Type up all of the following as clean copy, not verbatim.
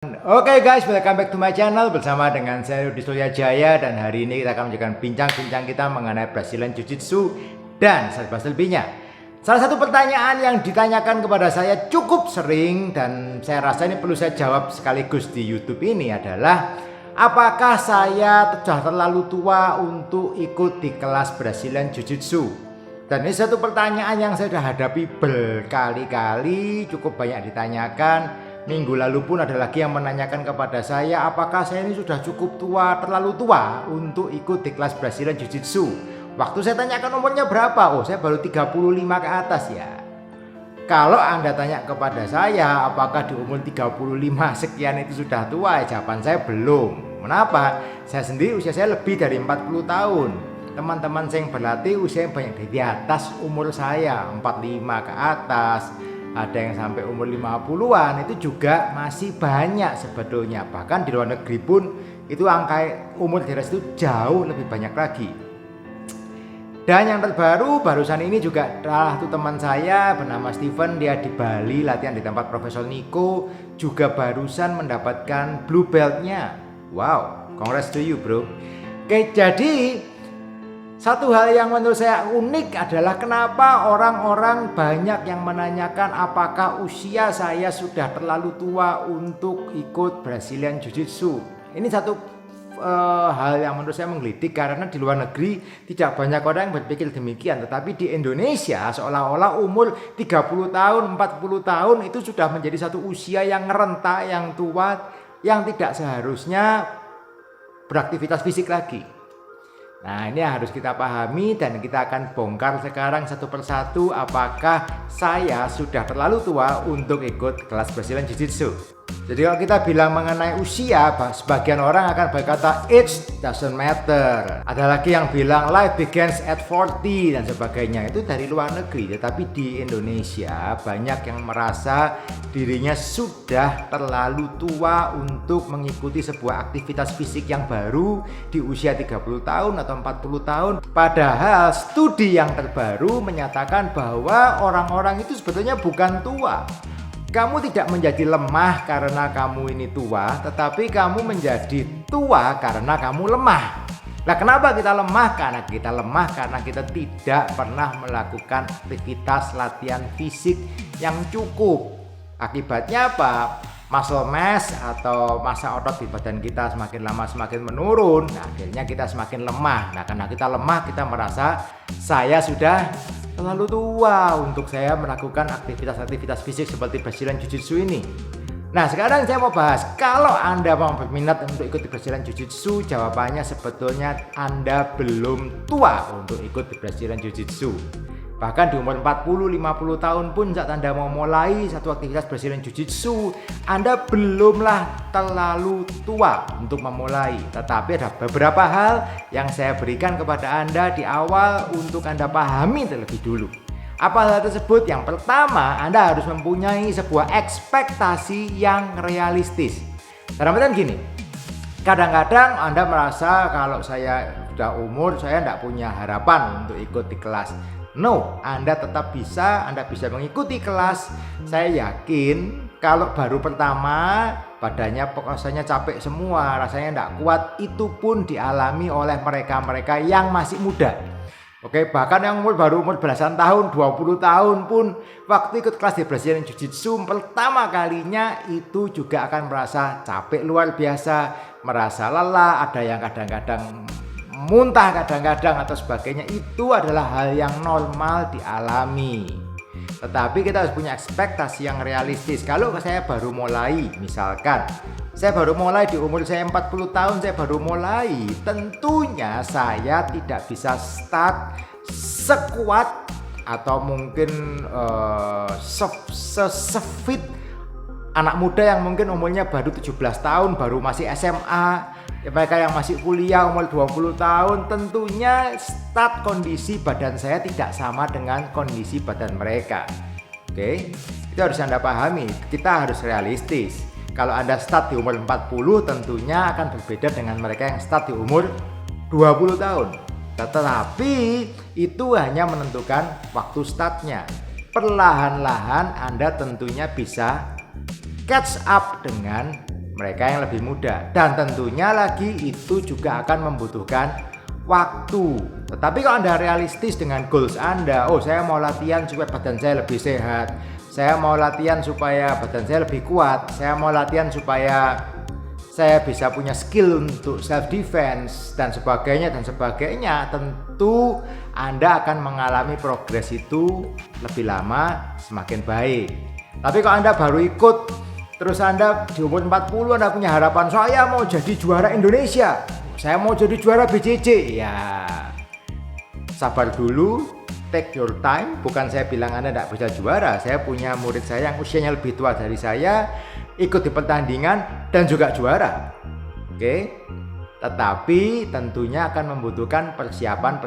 Oke guys, welcome back to my channel bersama dengan saya Rudi Suryajaya, dan hari ini kita akan menjalankan bincang-bincang kita mengenai Brazilian Jiu-Jitsu dan serba-selebihnya. Salah satu pertanyaan yang ditanyakan kepada saya cukup sering dan saya rasa ini perlu saya jawab sekaligus di YouTube ini adalah, apakah saya sudah terlalu tua untuk ikut di kelas Brazilian Jiu-Jitsu? Dan ini satu pertanyaan yang saya sudah hadapi berkali-kali, cukup banyak ditanyakan. Minggu lalu pun ada lagi yang menanyakan kepada saya, apakah saya ini sudah cukup tua, terlalu tua untuk ikut di kelas Brazilian Jiu-Jitsu. Waktu saya tanyakan umurnya berapa, oh saya baru 35 ke atas ya. Kalau Anda tanya kepada saya, apakah di umur 35 sekian itu sudah tua, jawaban saya belum. Kenapa? Saya sendiri usia saya lebih dari 40 tahun. Teman-teman saya yang berlatih usia yang banyak di atas umur saya, 45 ke atas. Ada yang sampai umur 50-an, itu juga masih banyak sebetulnya. Bahkan di luar negeri pun itu angka umur di atas itu jauh lebih banyak lagi. Dan yang terbaru barusan ini juga salah satu teman saya bernama Steven, dia di Bali latihan di tempat Profesor Niko, juga barusan mendapatkan blue beltnya. Wow, congrats to you bro. Oke, jadi satu hal yang menurut saya unik adalah kenapa orang-orang banyak yang menanyakan apakah usia saya sudah terlalu tua untuk ikut Brazilian Jiu-Jitsu. Ini satu hal yang menurut saya menggelitik, karena di luar negeri tidak banyak orang yang berpikir demikian. Tetapi di Indonesia seolah-olah umur 30 tahun, 40 tahun itu sudah menjadi satu usia yang ngerentak, yang tua, yang tidak seharusnya beraktivitas fisik lagi. Nah, ini harus kita pahami dan kita akan bongkar sekarang satu persatu apakah saya sudah terlalu tua untuk ikut kelas Brazilian Jiu-Jitsu. Jadi kalau kita bilang mengenai usia, sebagian orang akan berkata age doesn't matter. Ada lagi yang bilang life begins at 40 dan sebagainya. Itu dari luar negeri. Tetapi di Indonesia banyak yang merasa dirinya sudah terlalu tua untuk mengikuti sebuah aktivitas fisik yang baru di usia 30 tahun atau 40 tahun. Padahal studi yang terbaru menyatakan bahwa orang-orang itu sebetulnya bukan tua. Kamu tidak menjadi lemah karena kamu ini tua, tetapi kamu menjadi tua karena kamu lemah. Nah, kenapa kita lemah? Karena kita tidak pernah melakukan aktivitas latihan fisik yang cukup. Akibatnya apa? Muscle mass atau massa otot di badan kita semakin lama semakin menurun. Nah, akhirnya kita semakin lemah. Nah, karena kita lemah, kita merasa saya sudah terlalu tua untuk saya melakukan aktivitas fisik seperti Brazilian Jiu-Jitsu ini. Nah, sekarang saya mau bahas, kalau Anda mau berminat untuk ikut di Brazilian Jiu-Jitsu, jawabannya sebetulnya Anda belum tua untuk ikut di Brazilian Jiu-Jitsu. Bahkan di umur 40-50 tahun pun saat Anda mau mulai satu aktivitas Brazilian Jiu-Jitsu, Anda belumlah terlalu tua untuk memulai. Tetapi ada beberapa hal yang saya berikan kepada Anda di awal untuk Anda pahami terlebih dulu. Apa hal tersebut? Yang pertama, Anda harus mempunyai sebuah ekspektasi yang realistis. Dalam artian gini, kadang-kadang Anda merasa kalau saya sudah umur, saya tidak punya harapan untuk ikut di kelas. No, Anda tetap bisa, Anda bisa mengikuti kelas. Saya yakin kalau baru pertama badannya pokoknya capek semua, rasanya tidak kuat, itu pun dialami oleh mereka-mereka yang masih muda. Oke, bahkan yang baru umur belasan tahun, 20 tahun pun waktu ikut kelas di Brazilian Jiu-Jitsu pertama kalinya itu juga akan merasa capek luar biasa, merasa lelah, ada yang kadang-kadang muntah kadang-kadang atau sebagainya. Itu adalah hal yang normal dialami. Tetapi kita harus punya ekspektasi yang realistis. Kalau saya baru mulai, misalkan saya baru mulai di umur saya 40 tahun, saya baru mulai, tentunya saya tidak bisa start sekuat atau mungkin sefit anak muda yang mungkin umurnya baru 17 tahun, baru masih SMA. Mereka yang masih kuliah umur 20 tahun, tentunya start kondisi badan saya tidak sama dengan kondisi badan mereka. Oke, itu harus Anda pahami. Kita harus realistis. Kalau Anda start di umur 40, tentunya akan berbeda dengan mereka yang start di umur 20 tahun. Tetapi itu hanya menentukan waktu startnya. Perlahan-lahan Anda tentunya bisa catch up dengan mereka yang lebih muda. Dan tentunya lagi itu juga akan membutuhkan waktu. Tetapi kalau Anda realistis dengan goals Anda, oh saya mau latihan supaya badan saya lebih sehat, saya mau latihan supaya badan saya lebih kuat, saya mau latihan supaya saya bisa punya skill untuk self defense dan sebagainya, tentu Anda akan mengalami progres itu lebih lama semakin baik. Tapi kalau Anda baru ikut, terus Anda di umur 40 Anda punya harapan, saya mau jadi juara Indonesia, saya mau jadi juara BJJ, ya sabar dulu, take your time. Bukan saya bilang Anda tidak bisa juara, saya punya murid saya yang usianya lebih tua dari saya, ikut di pertandingan dan juga juara. Oke. Tetapi tentunya akan membutuhkan persiapan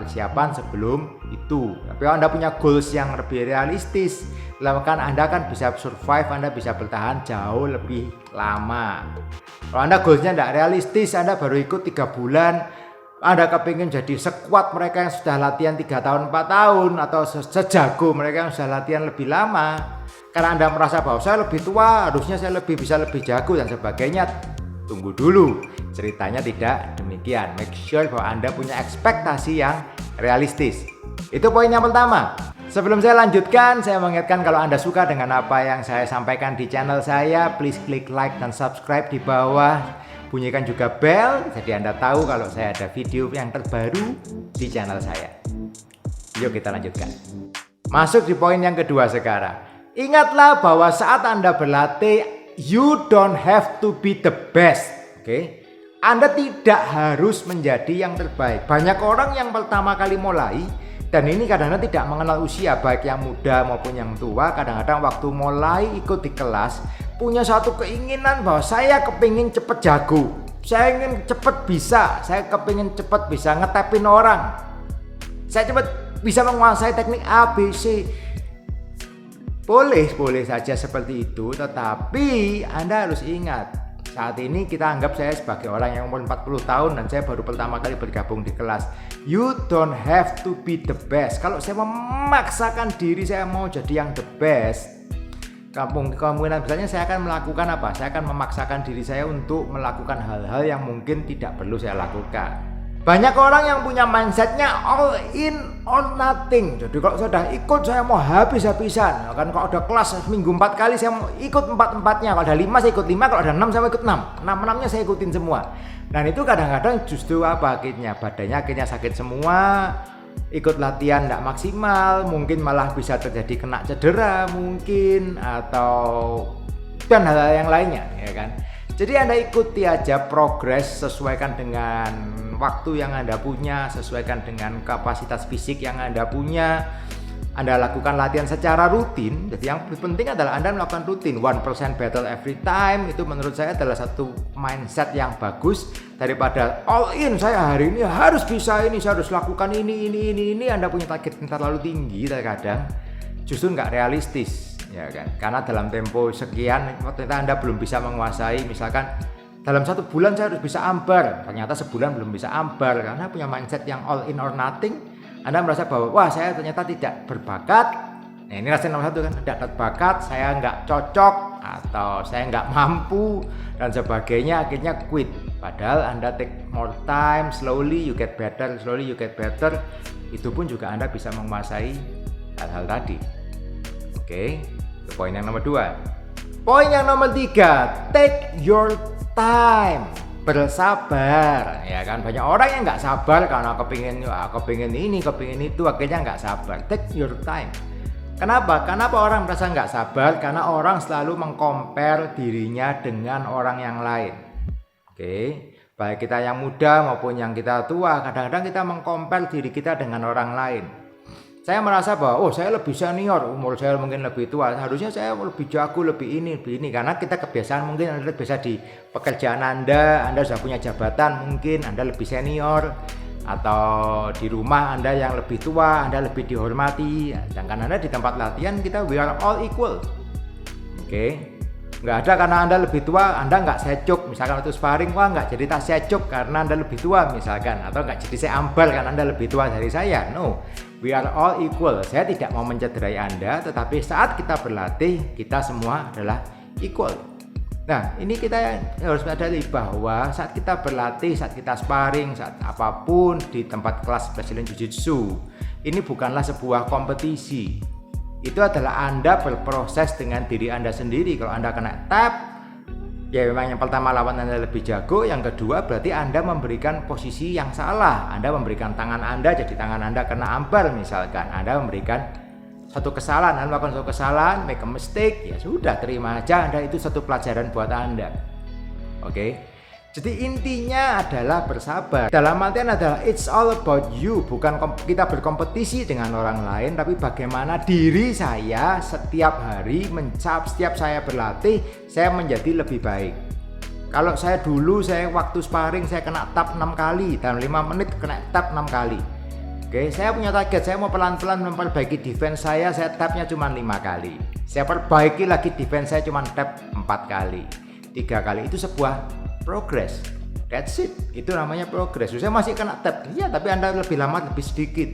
sebelum itu. Tapi kalau Anda punya goals yang lebih realistis, maka Anda akan bisa survive, Anda bisa bertahan jauh lebih lama. Kalau Anda goalsnya tidak realistis, Anda baru ikut 3 bulan, Anda kepingin jadi sekuat mereka yang sudah latihan 3 tahun, 4 tahun, atau sejago mereka yang sudah latihan lebih lama, karena Anda merasa bahwa saya lebih tua, harusnya saya bisa lebih jago dan sebagainya. Tunggu dulu, ceritanya tidak demikian. Make sure bahwa Anda punya ekspektasi yang realistis. Itu poin yang pertama. Sebelum saya lanjutkan, saya mengingatkan kalau Anda suka dengan apa yang saya sampaikan di channel saya, please klik like dan subscribe di bawah. Bunyikan juga bell, jadi Anda tahu kalau saya ada video yang terbaru di channel saya. Yuk kita lanjutkan. Masuk di poin yang kedua sekarang. Ingatlah bahwa saat Anda berlatih, you don't have to be the best. Oke? Anda tidak harus menjadi yang terbaik. Banyak orang yang pertama kali mulai, dan ini kadang-kadang tidak mengenal usia, baik yang muda maupun yang tua. Kadang-kadang waktu mulai ikut di kelas, punya satu keinginan bahwa saya kepingin cepet jago, saya ingin cepet bisa, saya kepingin cepet bisa ngetapin orang, saya cepet bisa menguasai teknik A, B, C. Boleh saja seperti itu, tetapi Anda harus ingat, saat ini kita anggap saya sebagai orang yang umur 40 tahun dan saya baru pertama kali bergabung di kelas. You don't have to be the best. Kalau saya memaksakan diri saya mau jadi yang the best, kemungkinan besarnya saya akan melakukan apa? Saya akan memaksakan diri saya untuk melakukan hal-hal yang mungkin tidak perlu saya lakukan. Banyak orang yang punya mindsetnya all in or nothing. Jadi kalau sudah ikut saya mau habis-habisan. Kan kalau ada kelas seminggu 4 kali saya mau ikut 4-4-nya. Kalau ada 5 saya ikut 5, kalau ada 6 saya mau ikut 6. 6-6-nya saya ikutin semua. Dan itu kadang-kadang justru apa akhirnya? Badannya akhirnya sakit semua. Ikut latihan tidak maksimal, mungkin malah bisa terjadi kena cedera mungkin, atau dan hal-hal yang lainnya, ya kan. Jadi Anda ikuti aja progres, sesuaikan dengan waktu yang Anda punya, sesuaikan dengan kapasitas fisik yang Anda punya. Anda lakukan latihan secara rutin. Jadi yang penting adalah Anda melakukan rutin. 1% better every time, itu menurut saya adalah satu mindset yang bagus daripada all in, saya hari ini harus bisa ini, saya harus lakukan ini. Anda punya target yang terlalu tinggi, terkadang justru nggak realistis, ya kan? Karena dalam tempo sekian ternyata Anda belum bisa menguasai. Misalkan dalam 1 bulan saya harus bisa ambar, ternyata sebulan belum bisa ambar karena punya mindset yang all in or nothing. Anda merasa bahwa wah saya ternyata tidak berbakat. Nah, ini rasa nomor 1 kan, tidak berbakat, saya nggak cocok atau saya nggak mampu dan sebagainya, akhirnya quit. Padahal Anda take more time, slowly you get better, itu pun juga Anda bisa menguasai hal-hal tadi. Oke, itu poin yang nomor 2. Poin yang nomor 3, take your time, bersabar, ya kan. Banyak orang yang nggak sabar karena kepingin ini, kepingin itu, akhirnya nggak sabar. Take your time. Kenapa orang merasa nggak sabar? Karena orang selalu mengcompare dirinya dengan orang yang lain. Oke, baik kita yang muda maupun yang kita tua, kadang-kadang kita mengcompare diri kita dengan orang lain. Saya merasa bahwa saya lebih senior, umur saya mungkin lebih tua, harusnya saya lebih jago, lebih ini. Karena kita kebiasaan, mungkin Anda biasa di pekerjaan Anda sudah punya jabatan, mungkin Anda lebih senior, atau di rumah Anda yang lebih tua, Anda lebih dihormati. Sedangkan Anda di tempat latihan, kita we are all equal. Oke. Nggak ada karena Anda lebih tua, Anda nggak secuk. Misalkan waktu sparring, nggak jadi tas secuk karena Anda lebih tua misalkan. Atau nggak jadi saya ambal karena Anda lebih tua dari saya. No, we are all equal. Saya tidak mau mencederai Anda, tetapi saat kita berlatih, kita semua adalah equal. Nah, ini kita harus menyadari bahwa saat kita berlatih, saat kita sparring, saat apapun di tempat kelas Brazilian Jiu-Jitsu, ini bukanlah sebuah kompetisi. Itu adalah Anda berproses dengan diri Anda sendiri. Kalau Anda kena tap, ya memang yang pertama lawan Anda lebih jago, yang kedua berarti Anda memberikan posisi yang salah. Anda memberikan tangan Anda, jadi tangan Anda kena ampar misalkan. Anda memberikan satu kesalahan, Anda melakukan satu kesalahan, make a mistake, ya sudah, terima aja, Anda itu satu pelajaran buat Anda. Oke? Jadi intinya adalah bersabar. Dalam artian adalah it's all about you, bukan kita berkompetisi dengan orang lain, tapi bagaimana diri saya setiap hari setiap saya berlatih, saya menjadi lebih baik. Kalau saya dulu, waktu sparring saya kena tap 6 kali, dalam 5 menit kena tap 6 kali. Oke, saya punya target, saya mau pelan-pelan memperbaiki defense saya tapnya cuma 5 kali. Saya perbaiki lagi defense saya cuma tap 4 kali. 3 kali, itu sebuah progress. That's it, itu namanya progress. Saya masih kena tap, iya, tapi Anda lebih lama, lebih sedikit.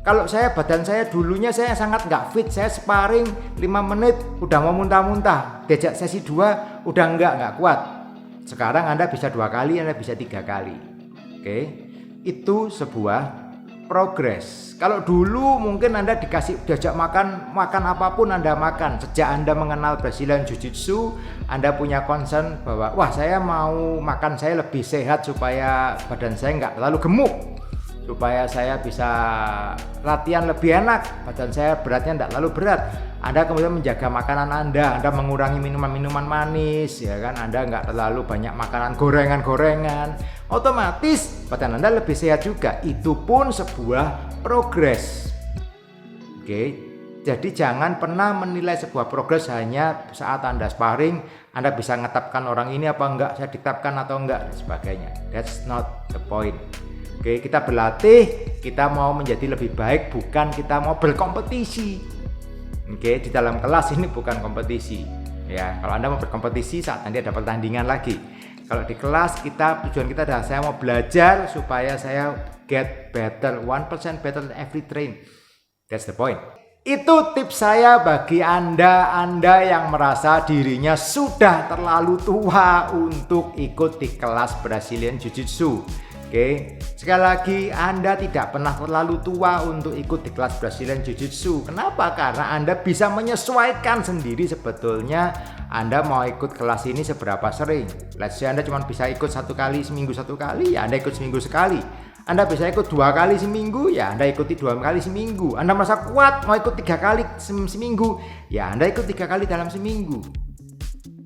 Kalau badan saya dulunya saya sangat nggak fit, saya sparring 5 menit udah mau muntah-muntah. Diajak sesi 2 udah nggak kuat. Sekarang Anda bisa 2 kali, Anda bisa 3 kali. Oke, itu sebuah progres. Kalau dulu mungkin Anda diajak makan apapun Anda makan. Sejak Anda mengenal Brazilian Jiu-Jitsu, Anda punya concern bahwa wah, saya mau makan saya lebih sehat supaya badan saya nggak terlalu gemuk, supaya saya bisa latihan lebih enak, badan saya beratnya tidak terlalu berat. Anda kemudian menjaga makanan Anda mengurangi minuman-minuman manis, ya kan? Anda nggak terlalu banyak makanan gorengan-gorengan. Otomatis badan Anda lebih sehat juga. Itu pun sebuah progres. Oke, jadi jangan pernah menilai sebuah progres hanya saat Anda sparring. Anda bisa ngetapkan orang ini apa enggak, saya ditapkan atau enggak, dan sebagainya. That's not the point. Oke, kita berlatih, kita mau menjadi lebih baik, bukan kita mau berkompetisi. Oke, di dalam kelas ini bukan kompetisi. Ya, kalau Anda mau berkompetisi saat nanti ada pertandingan lagi. Kalau di kelas tujuan kita adalah saya mau belajar supaya saya get better, 1% better than every train. That's the point. Itu tips saya bagi Anda yang merasa dirinya sudah terlalu tua untuk ikut di kelas Brazilian Jiu-Jitsu. Oke, sekali lagi Anda tidak pernah terlalu tua untuk ikut di kelas Brazilian Jiu-Jitsu. Kenapa? Karena Anda bisa menyesuaikan sendiri sebetulnya Anda mau ikut kelas ini seberapa sering. Let's say Anda cuma bisa ikut 1 kali seminggu 1 kali, ya Anda ikut seminggu sekali. Anda bisa ikut 2 kali seminggu, ya Anda ikuti 2 kali seminggu. Anda merasa kuat mau ikut 3 kali seminggu, ya Anda ikut 3 kali dalam seminggu.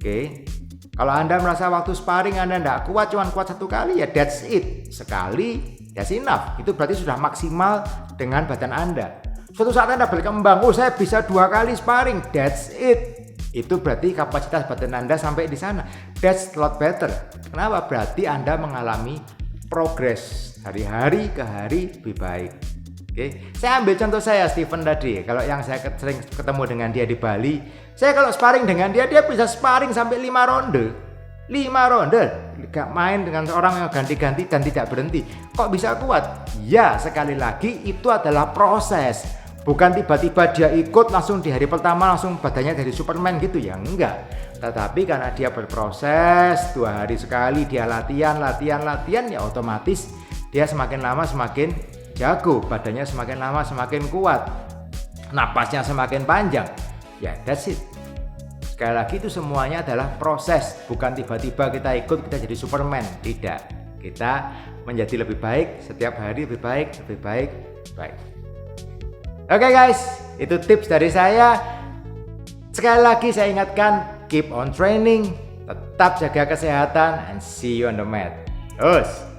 Oke. Kalau Anda merasa waktu sparring Anda tidak kuat, cuma kuat 1 kali, ya that's it. Sekali, that's enough. Itu berarti sudah maksimal dengan badan Anda. Suatu saat Anda berkembang, oh saya bisa 2 kali sparring, that's it. Itu berarti kapasitas badan Anda sampai di sana. That's a lot better. Kenapa? Berarti Anda mengalami progres hari-hari ke hari lebih baik. Oke, saya ambil contoh saya Steven tadi. Kalau yang saya sering ketemu dengan dia di Bali, saya kalau sparring dengan dia bisa sparring sampai 5 ronde. 5 ronde, gak main dengan orang yang ganti-ganti dan tidak berhenti. Kok bisa kuat? Ya, sekali lagi itu adalah proses. Bukan tiba-tiba dia ikut langsung di hari pertama langsung badannya dari Superman gitu ya, enggak. Tetapi karena dia berproses, 2 hari sekali dia latihan, ya otomatis dia semakin lama semakin jago, badannya semakin lama semakin kuat, napasnya semakin panjang. Ya, that's it. Sekali lagi itu semuanya adalah proses, bukan tiba-tiba kita ikut kita jadi Superman. Tidak. Kita menjadi lebih baik, setiap hari lebih baik. Oke guys, itu tips dari saya. Sekali lagi saya ingatkan, keep on training, tetap jaga kesehatan, and see you on the mat. Terus.